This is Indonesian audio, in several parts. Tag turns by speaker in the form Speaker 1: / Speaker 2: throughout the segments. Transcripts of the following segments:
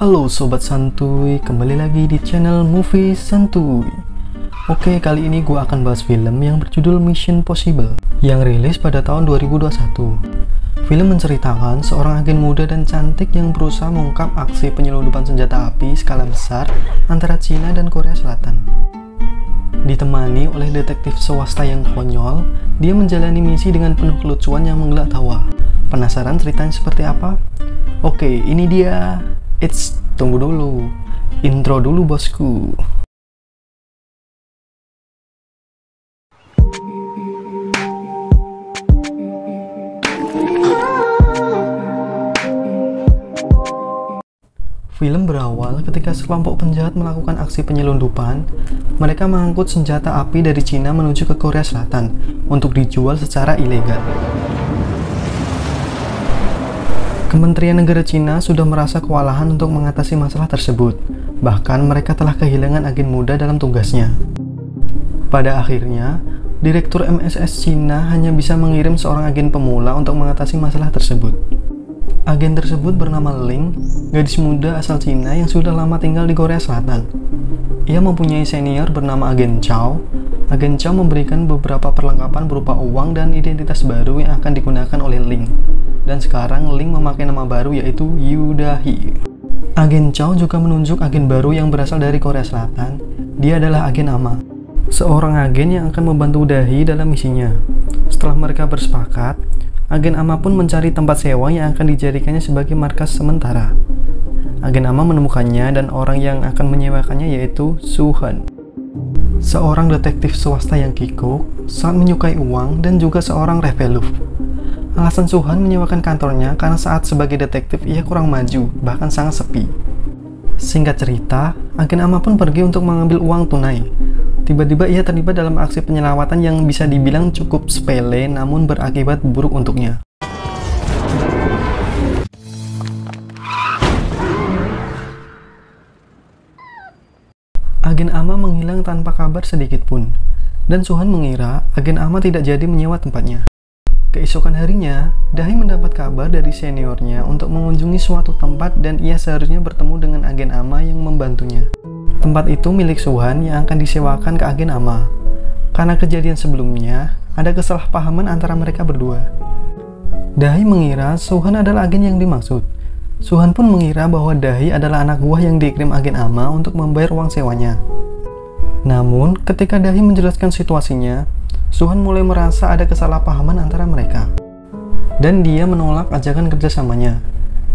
Speaker 1: Halo Sobat Santuy, kembali lagi di channel Movie Santuy. Oke, kali ini gue akan bahas film yang berjudul Mission Possible yang rilis pada tahun 2021. Film menceritakan seorang agen muda dan cantik yang berusaha mengungkap aksi penyelundupan senjata api skala besar antara Cina dan Korea Selatan. Ditemani oleh detektif swasta yang konyol, dia menjalani misi dengan penuh kelucuan yang menggelak tawa. Penasaran ceritanya seperti apa? Oke, ini dia. Tunggu dulu. Intro dulu, bosku. Film berawal ketika sekelompok penjahat melakukan aksi penyelundupan. Mereka mengangkut senjata api dari Cina menuju ke Korea Selatan untuk dijual secara ilegal. Kementerian Negara Cina sudah merasa kewalahan untuk mengatasi masalah tersebut. Bahkan mereka telah kehilangan agen muda dalam tugasnya. Pada akhirnya, Direktur MSS Cina hanya bisa mengirim seorang agen pemula untuk mengatasi masalah tersebut. Agen tersebut bernama Ling, gadis muda asal Cina yang sudah lama tinggal di Korea Selatan. Ia mempunyai senior bernama Agen Chow. Agen Chow memberikan beberapa perlengkapan berupa uang dan identitas baru yang akan digunakan oleh Ling. Dan sekarang Ling memakai nama baru yaitu Yu Dahi. Agen Chow juga menunjuk agen baru yang berasal dari Korea Selatan. Dia adalah Agen Ama, seorang agen yang akan membantu Dahi dalam misinya. Setelah mereka bersepakat, Agen Ama pun mencari tempat sewa yang akan dijadikannya sebagai markas sementara. Agen Ama menemukannya dan orang yang akan menyewakannya yaitu Suhan, seorang detektif swasta yang kikuk, sangat menyukai uang, dan juga seorang reveluf. Alasan Suhan menyewakan kantornya karena saat sebagai detektif ia kurang maju, bahkan sangat sepi. Singkat cerita, Agen Ama pun pergi untuk mengambil uang tunai. Tiba-tiba ia terlibat dalam aksi penyelamatan yang bisa dibilang cukup sepele namun berakibat buruk untuknya. Agen Ama menghilang tanpa kabar sedikit pun, dan Suhan mengira Agen Ama tidak jadi menyewa tempatnya. Keesokan harinya, Dahi mendapat kabar dari seniornya untuk mengunjungi suatu tempat dan ia seharusnya bertemu dengan Agen Ama yang membantunya. Tempat itu milik Suhan yang akan disewakan ke Agen Ama. Karena kejadian sebelumnya, ada kesalahpahaman antara mereka berdua. Dahi mengira Suhan adalah agen yang dimaksud. Suhan pun mengira bahwa Dahi adalah anak buah yang dikirim Agen Ama untuk membayar uang sewanya. Namun, ketika Dahi menjelaskan situasinya, Suhan mulai merasa ada kesalahpahaman antara mereka. Dan dia menolak ajakan kerjasamanya.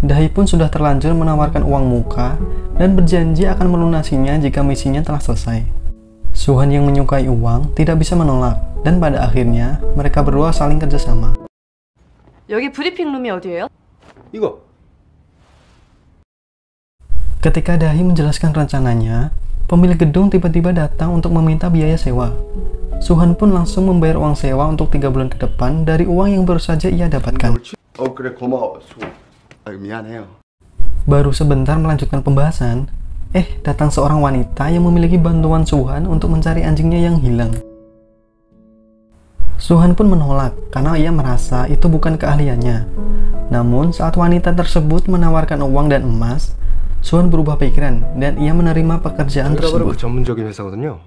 Speaker 1: Dahi pun sudah terlanjur menawarkan uang muka dan berjanji akan melunasinya jika misinya telah selesai. Suhan yang menyukai uang tidak bisa menolak, dan pada akhirnya mereka berdua saling kerjasama.
Speaker 2: 여기 브리핑 룸이 어디예요?
Speaker 3: 이거.
Speaker 1: Ketika Dahi menjelaskan rencananya, pemilik gedung tiba-tiba datang untuk meminta biaya sewa. Suhan pun langsung membayar uang sewa untuk 3 bulan ke depan dari uang yang baru saja ia dapatkan.
Speaker 3: 그래 고마워. 미안해요.
Speaker 1: Baru sebentar melanjutkan pembahasan, datang seorang wanita yang memiliki bantuan Suhan untuk mencari anjingnya yang hilang. Suhan pun menolak karena ia merasa itu bukan keahliannya. Namun saat wanita tersebut menawarkan uang dan emas, Suhan berubah pikiran dan ia menerima pekerjaan tersebut.
Speaker 3: 전문적인 회사거든요.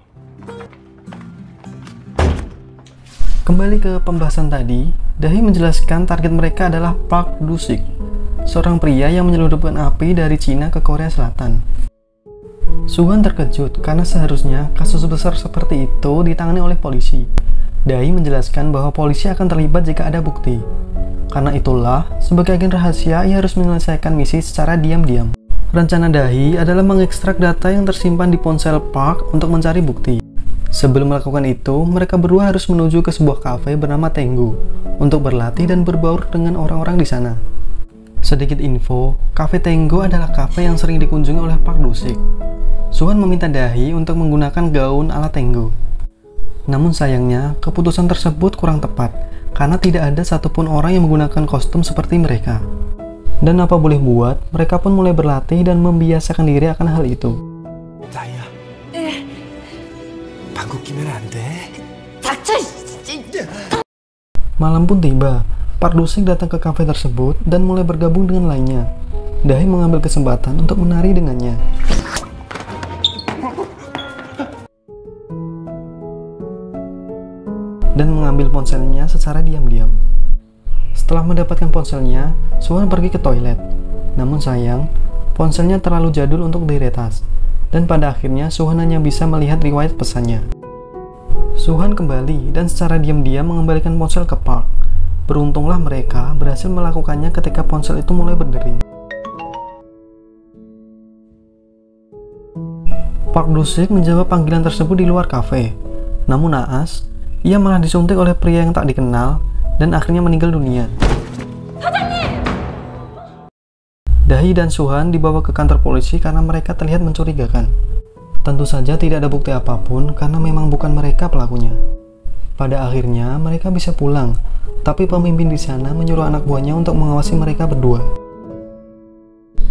Speaker 1: Kembali ke pembahasan tadi, Dahi menjelaskan target mereka adalah Park Do-sik, seorang pria yang menyelundupkan api dari Cina ke Korea Selatan. Suhan terkejut karena seharusnya kasus besar seperti itu ditangani oleh polisi. Dahi menjelaskan bahwa polisi akan terlibat jika ada bukti. Karena itulah, sebagai agen rahasia, ia harus menyelesaikan misi secara diam-diam. Rencana Dahi adalah mengekstrak data yang tersimpan di ponsel Park untuk mencari bukti. Sebelum melakukan itu, mereka berdua harus menuju ke sebuah kafe bernama Tenggu untuk berlatih dan berbaur dengan orang-orang di sana. Sedikit info, kafe Tenggu adalah kafe yang sering dikunjungi oleh Park Do-sik. Suhan meminta Dahi untuk menggunakan gaun ala Tenggu. Namun sayangnya, keputusan tersebut kurang tepat karena tidak ada satupun orang yang menggunakan kostum seperti mereka. Dan apa boleh buat, mereka pun mulai berlatih dan membiasakan diri akan hal itu. Malam pun tiba. Park Do-sik datang ke kafe tersebut dan mulai bergabung dengan lainnya. Dahi mengambil kesempatan untuk menari dengannya. Dan mengambil ponselnya secara diam-diam. Setelah mendapatkan ponselnya, Suhan pergi ke toilet. Namun sayang, ponselnya terlalu jadul untuk diretas. Dan pada akhirnya Suhan hanya bisa melihat riwayat pesannya. Suhan kembali dan secara diam-diam mengembalikan ponsel ke Park. Beruntunglah mereka berhasil melakukannya ketika ponsel itu mulai berdering. Park Do-sik menjawab panggilan tersebut di luar kafe. Namun naas, ia malah disuntik oleh pria yang tak dikenal dan akhirnya meninggal dunia. Dahi dan Suhan dibawa ke kantor polisi karena mereka terlihat mencurigakan. Tentu saja tidak ada bukti apapun karena memang bukan mereka pelakunya. Pada akhirnya mereka bisa pulang, tapi pemimpin di sana menyuruh anak buahnya untuk mengawasi mereka berdua.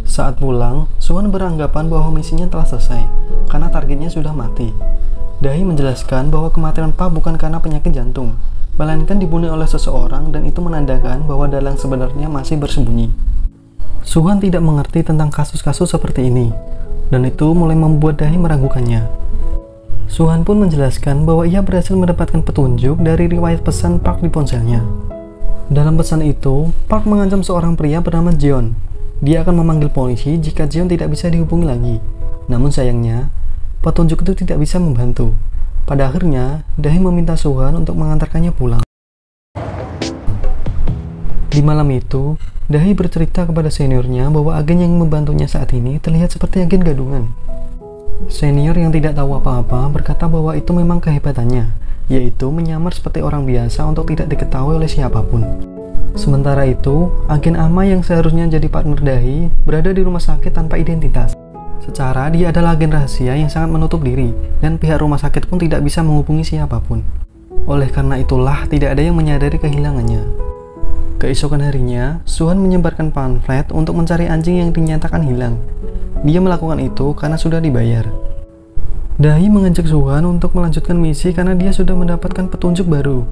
Speaker 1: Saat pulang, Suhan beranggapan bahwa misinya telah selesai karena targetnya sudah mati. Dahi menjelaskan bahwa kematian Park bukan karena penyakit jantung, melainkan dibunuh oleh seseorang dan itu menandakan bahwa dalang sebenarnya masih bersembunyi. Suhan tidak mengerti tentang kasus-kasus seperti ini, dan itu mulai membuat Dahi meragukannya. Suhan pun menjelaskan bahwa ia berhasil mendapatkan petunjuk dari riwayat pesan Park di ponselnya. Dalam pesan itu, Park mengancam seorang pria bernama Jeon. Dia akan memanggil polisi jika Jeon tidak bisa dihubungi lagi. Namun sayangnya, petunjuk itu tidak bisa membantu. Pada akhirnya, Dahi meminta Suhan untuk mengantarkannya pulang. Di malam itu, Dahi bercerita kepada seniornya bahwa agen yang membantunya saat ini terlihat seperti agen gadungan. Senior yang tidak tahu apa-apa berkata bahwa itu memang kehebatannya, yaitu menyamar seperti orang biasa untuk tidak diketahui oleh siapapun. Sementara itu, agen Ama yang seharusnya jadi partner Dahi berada di rumah sakit tanpa identitas. Secara dia adalah agen rahasia yang sangat menutup diri, dan pihak rumah sakit pun tidak bisa menghubungi siapapun. Oleh karena itulah tidak ada yang menyadari kehilangannya. Keesokan harinya, Suhan menyebarkan pamflet untuk mencari anjing yang dinyatakan hilang. Dia melakukan itu karena sudah dibayar. Dahi mengajak Suhan untuk melanjutkan misi karena dia sudah mendapatkan petunjuk baru.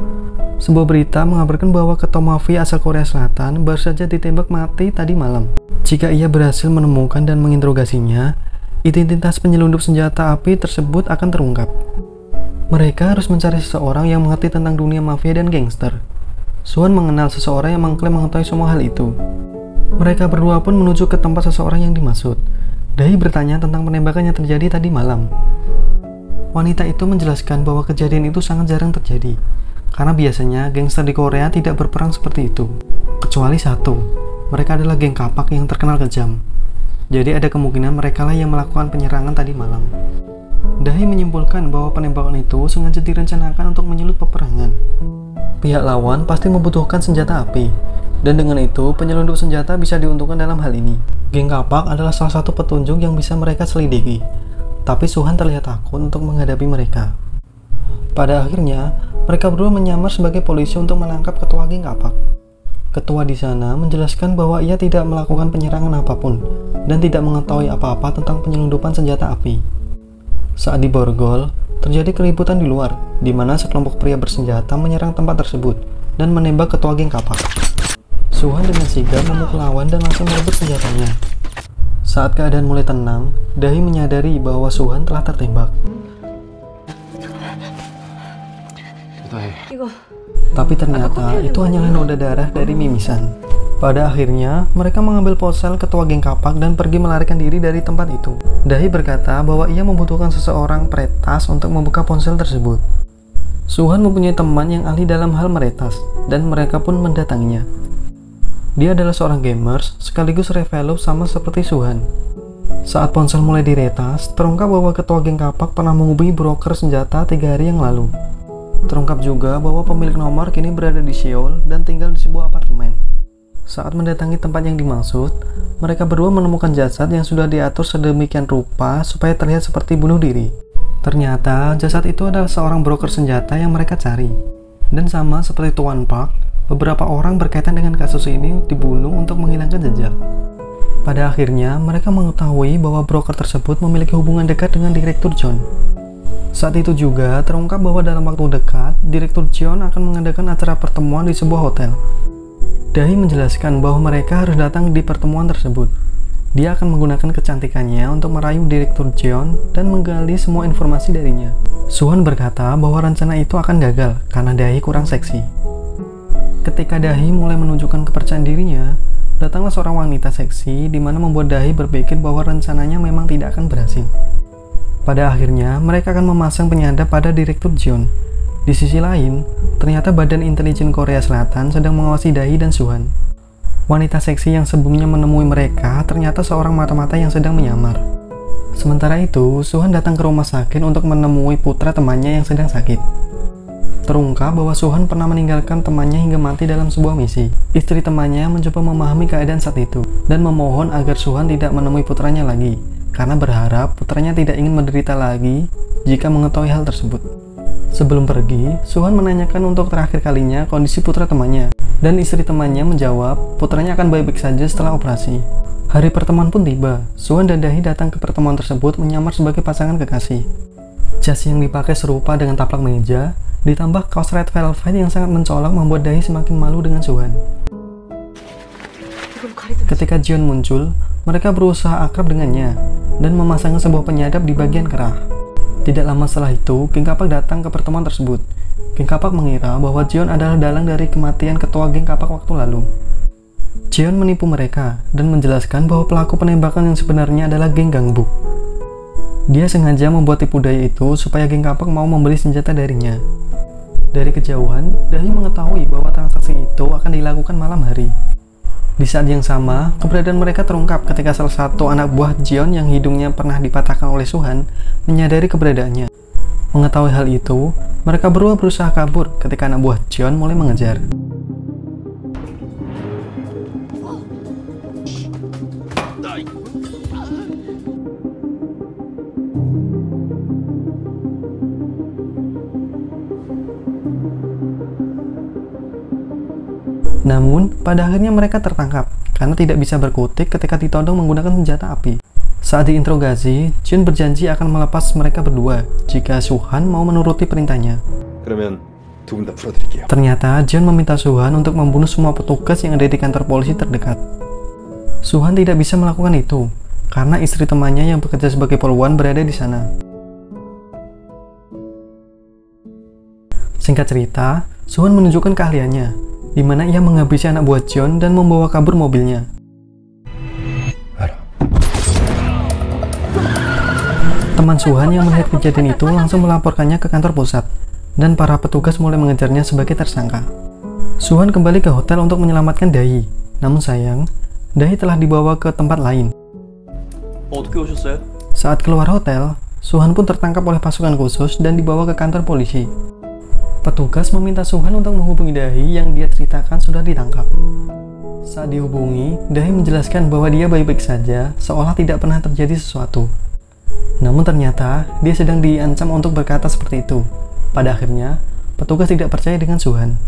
Speaker 1: Sebuah berita mengabarkan bahwa ketua mafia asal Korea Selatan baru saja ditembak mati tadi malam. Jika ia berhasil menemukan dan menginterogasinya, identitas penyelundup senjata api tersebut akan terungkap. Mereka harus mencari seseorang yang mengerti tentang dunia mafia dan gangster. Suhan mengenal seseorang yang mengklaim mengetahui semua hal itu. Mereka berdua pun menuju ke tempat seseorang yang dimaksud. Dahi bertanya tentang penembakan yang terjadi tadi malam. Wanita itu menjelaskan bahwa kejadian itu sangat jarang terjadi, karena biasanya gangster di Korea tidak berperang seperti itu. Kecuali satu, mereka adalah geng kapak yang terkenal kejam. Jadi ada kemungkinan mereka lah yang melakukan penyerangan tadi malam. Dahi menyimpulkan bahwa penembakan itu sengaja direncanakan untuk menyulut peperangan. Pihak lawan pasti membutuhkan senjata api, dan dengan itu penyelundup senjata bisa diuntungkan dalam hal ini. Geng kapak adalah salah satu petunjuk yang bisa mereka selidiki, tapi Suhan terlihat takut untuk menghadapi mereka. Pada akhirnya, mereka berdua menyamar sebagai polisi untuk menangkap ketua geng kapak. Ketua di sana menjelaskan bahwa ia tidak melakukan penyerangan apapun dan tidak mengetahui apa-apa tentang penyelundupan senjata api. Saat diborgol, terjadi keributan di luar, di mana sekelompok pria bersenjata menyerang tempat tersebut dan menembak ketua geng kapak. Suhan dengan sigap memukul lawan dan langsung merebut senjatanya. Saat keadaan mulai tenang, Dahi menyadari bahwa Suhan telah tertembak. Tapi ternyata itu hanyalah noda darah dari mimisan. Pada akhirnya, mereka mengambil ponsel ketua geng kapak dan pergi melarikan diri dari tempat itu. Dahi berkata bahwa ia membutuhkan seseorang peretas untuk membuka ponsel tersebut. Suhan mempunyai teman yang ahli dalam hal meretas, dan mereka pun mendatanginya. Dia adalah seorang gamers, sekaligus develop sama seperti Suhan. Saat ponsel mulai diretas, terungkap bahwa ketua geng kapak pernah menghubungi broker senjata 3 hari yang lalu. Terungkap juga bahwa pemilik nomor kini berada di Seoul dan tinggal di sebuah apartemen. Saat mendatangi tempat yang dimaksud, mereka berdua menemukan jasad yang sudah diatur sedemikian rupa supaya terlihat seperti bunuh diri. Ternyata jasad itu adalah seorang broker senjata yang mereka cari. Dan sama seperti Tuan Park, beberapa orang berkaitan dengan kasus ini dibunuh untuk menghilangkan jejak. Pada akhirnya, mereka mengetahui bahwa broker tersebut memiliki hubungan dekat dengan Direktur John. Saat itu juga terungkap bahwa dalam waktu dekat, Direktur John akan mengadakan acara pertemuan di sebuah hotel. Dahi menjelaskan bahwa mereka harus datang di pertemuan tersebut. Dia akan menggunakan kecantikannya untuk merayu Direktur Jeon dan menggali semua informasi darinya. Suhan berkata bahwa rencana itu akan gagal karena Dahi kurang seksi. Ketika Dahi mulai menunjukkan kepercayaan dirinya, datanglah seorang wanita seksi di mana membuat Dahi berpikir bahwa rencananya memang tidak akan berhasil. Pada akhirnya, mereka akan memasang penyadap pada Direktur Jeon. Di sisi lain, ternyata Badan Intelijen Korea Selatan sedang mengawasi Dahi dan Suhan. Wanita seksi yang sebelumnya menemui mereka ternyata seorang mata-mata yang sedang menyamar. Sementara itu, Suhan datang ke rumah sakit untuk menemui putra temannya yang sedang sakit. Terungkap bahwa Suhan pernah meninggalkan temannya hingga mati dalam sebuah misi. Istri temannya mencoba memahami keadaan saat itu dan memohon agar Suhan tidak menemui putranya lagi, karena berharap putranya tidak ingin menderita lagi jika mengetahui hal tersebut. Sebelum pergi, Suhan menanyakan untuk terakhir kalinya kondisi putra temannya, dan istri temannya menjawab putranya akan baik-baik saja setelah operasi. Hari pertemuan pun tiba. Suhan dan Dahi datang ke pertemuan tersebut menyamar sebagai pasangan kekasih. Jas yang dipakai serupa dengan taplak meja, ditambah kaos red velvet yang sangat mencolok membuat Dahi semakin malu dengan Suhan. Ketika Jeon muncul, mereka berusaha akrab dengannya dan memasang sebuah penyadap di bagian kerah. Tidak lama setelah itu, Geng Kapak datang ke pertemuan tersebut. Geng Kapak mengira bahwa Jeon adalah dalang dari kematian ketua Geng Kapak waktu lalu. Jeon menipu mereka dan menjelaskan bahwa pelaku penembakan yang sebenarnya adalah Geng Gangbuk. Dia sengaja membuat tipu daya itu supaya Geng Kapak mau membeli senjata darinya. Dari kejauhan, Dahi mengetahui bahwa transaksi itu akan dilakukan malam hari. Di saat yang sama, keberadaan mereka terungkap ketika salah satu anak buah Jeon yang hidungnya pernah dipatahkan oleh Suhan menyadari keberadaannya. Mengetahui hal itu, mereka berdua berusaha kabur ketika anak buah Jeon mulai mengejar. Namun, pada akhirnya mereka tertangkap karena tidak bisa berkutik ketika ditodong menggunakan senjata api. Saat diinterogasi, Jeon berjanji akan melepas mereka berdua jika Suhan mau menuruti perintahnya. Ternyata, Jeon meminta Suhan untuk membunuh semua petugas yang ada di kantor polisi terdekat. Suhan tidak bisa melakukan itu karena istri temannya yang bekerja sebagai poluan berada di sana. Singkat cerita, Suhan menunjukkan keahliannya, di mana ia menghabisi anak buah Jeon dan membawa kabur mobilnya. Teman Suhan yang melihat kejadian itu langsung melaporkannya ke kantor pusat, dan para petugas mulai mengejarnya sebagai tersangka. Suhan kembali ke hotel untuk menyelamatkan Dahi, namun sayang, Dahi telah dibawa ke tempat lain. Saat keluar hotel, Suhan pun tertangkap oleh pasukan khusus dan dibawa ke kantor polisi. Petugas meminta Suhan untuk menghubungi Dahi yang dia ceritakan sudah ditangkap. Saat dihubungi, Dahi menjelaskan bahwa dia baik-baik saja, seolah tidak pernah terjadi sesuatu. Namun ternyata, dia sedang diancam untuk berkata seperti itu. Pada akhirnya, petugas tidak percaya dengan Suhan.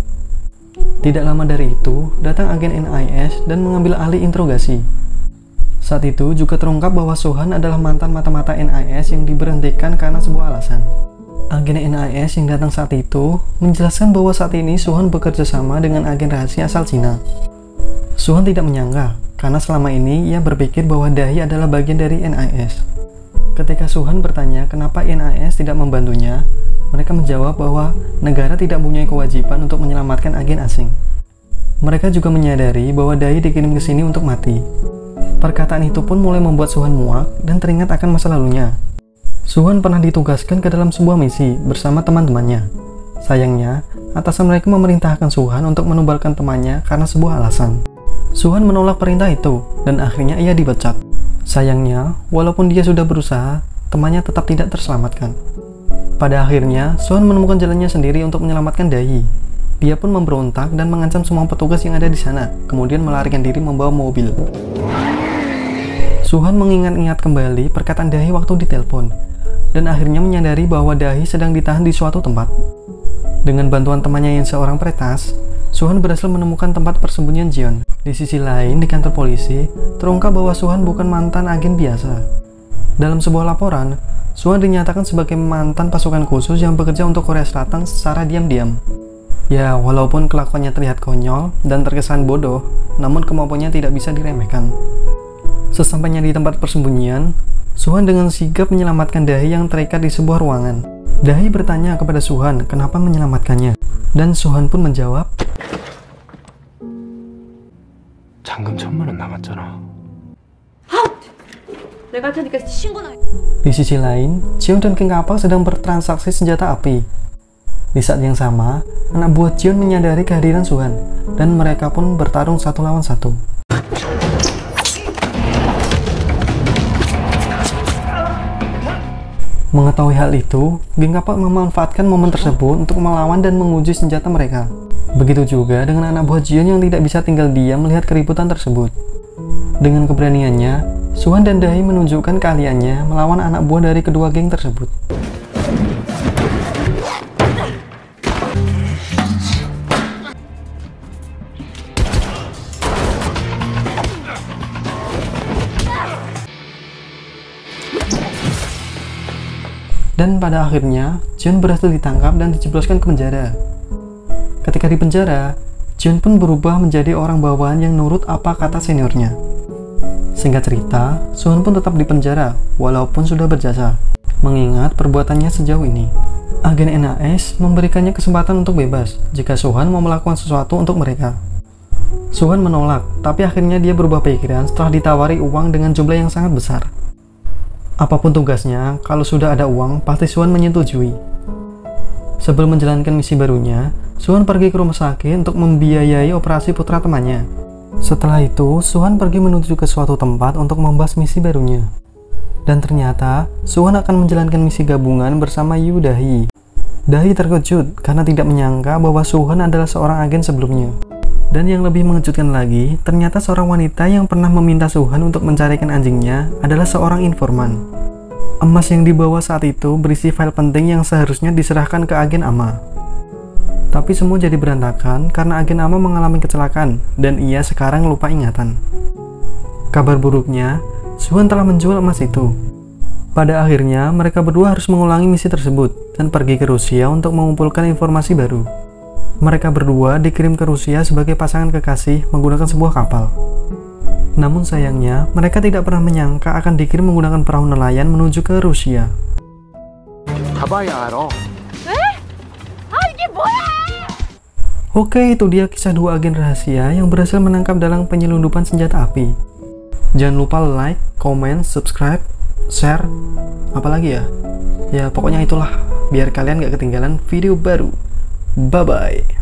Speaker 1: Tidak lama dari itu, datang agen NIS dan mengambil alih interogasi. Saat itu juga terungkap bahwa Suhan adalah mantan mata-mata NIS yang diberhentikan karena sebuah alasan. Agen NIS yang datang saat itu menjelaskan bahwa saat ini Suhan bekerja sama dengan agen rahasia asal Cina. Suhan tidak menyangka, karena selama ini ia berpikir bahwa Dahi adalah bagian dari NIS. Ketika Suhan bertanya kenapa NIS tidak membantunya, mereka menjawab bahwa negara tidak mempunyai kewajiban untuk menyelamatkan agen asing. Mereka juga menyadari bahwa Dahi dikirim ke sini untuk mati. Perkataan itu pun mulai membuat Suhan muak dan teringat akan masa lalunya. Suhan pernah ditugaskan ke dalam sebuah misi bersama teman-temannya. Sayangnya, atasan mereka memerintahkan Suhan untuk menumbalkan temannya karena sebuah alasan. Suhan menolak perintah itu, dan akhirnya ia dipecat. Sayangnya, walaupun dia sudah berusaha, temannya tetap tidak terselamatkan. Pada akhirnya, Suhan menemukan jalannya sendiri untuk menyelamatkan Dahi. Dia pun memberontak dan mengancam semua petugas yang ada di sana, kemudian melarikan diri membawa mobil. Suhan mengingat-ingat kembali perkataan Dahi waktu ditelepon, dan akhirnya menyadari bahwa Dahi sedang ditahan di suatu tempat. Dengan bantuan temannya yang seorang peretas, Suhan berhasil menemukan tempat persembunyian Jeon. Di sisi lain, di kantor polisi, terungkap bahwa Suhan bukan mantan agen biasa. Dalam sebuah laporan, Suhan dinyatakan sebagai mantan pasukan khusus yang bekerja untuk Korea Selatan secara diam-diam. Ya, walaupun kelakuannya terlihat konyol dan terkesan bodoh, namun kemampuannya tidak bisa diremehkan. Sesampainya di tempat persembunyian, Suhan dengan sigap menyelamatkan Dahi yang terikat di sebuah ruangan. Dahi bertanya kepada Suhan kenapa menyelamatkannya, dan Suhan pun menjawab,
Speaker 3: 잔금 1,000만 원 남았잖아.
Speaker 2: 내가 할 테니까 신고나.
Speaker 1: Di sisi lain, Jion dan King Kapal sedang bertransaksi senjata api. Di saat yang sama, anak buah Jion menyadari kehadiran Suhan, dan mereka pun bertarung 1 lawan 1. Mengetahui hal itu, geng Kapal memanfaatkan momen tersebut untuk melawan dan menguji senjata mereka. Begitu juga dengan anak buah Jion yang tidak bisa tinggal diam melihat keributan tersebut. Dengan keberaniannya, Suhan dan Dahi menunjukkan keahliannya melawan anak buah dari kedua geng tersebut. Dan pada akhirnya, Jion berhasil ditangkap dan dijebloskan ke penjara. Ketika di penjara, Jion pun berubah menjadi orang bawahan yang nurut apa kata seniornya. Singkat cerita, Suhan pun tetap di penjara walaupun sudah berjasa, mengingat perbuatannya sejauh ini. Agen NAS memberikannya kesempatan untuk bebas jika Suhan mau melakukan sesuatu untuk mereka. Suhan menolak, tapi akhirnya dia berubah pikiran setelah ditawari uang dengan jumlah yang sangat besar. Apapun tugasnya, kalau sudah ada uang, pasti Suhan menyetujui. Sebelum menjalankan misi barunya, Suhan pergi ke rumah sakit untuk membiayai operasi putra temannya. Setelah itu, Suhan pergi menuju ke suatu tempat untuk membahas misi barunya. Dan ternyata, Suhan akan menjalankan misi gabungan bersama Yu Dahi. Dahi terkejut karena tidak menyangka bahwa Suhan adalah seorang agen sebelumnya. Dan yang lebih mengejutkan lagi, ternyata seorang wanita yang pernah meminta Suhan untuk mencarikan anjingnya adalah seorang informan. Emas yang dibawa saat itu berisi file penting yang seharusnya diserahkan ke agen Ama. Tapi semua jadi berantakan karena agen Ama mengalami kecelakaan dan ia sekarang lupa ingatan. Kabar buruknya, Suhan telah menjual emas itu. Pada akhirnya, mereka berdua harus mengulangi misi tersebut dan pergi ke Rusia untuk mengumpulkan informasi baru. Mereka berdua dikirim ke Rusia sebagai pasangan kekasih menggunakan sebuah kapal. Namun sayangnya, mereka tidak pernah menyangka akan dikirim menggunakan perahu nelayan menuju ke Rusia. Oke, itu dia kisah dua agen rahasia yang berhasil menangkap dalam penyelundupan senjata api. Jangan lupa like, comment, subscribe, share, apalagi ya? Ya pokoknya itulah, biar kalian gak ketinggalan video baru. Bye-bye.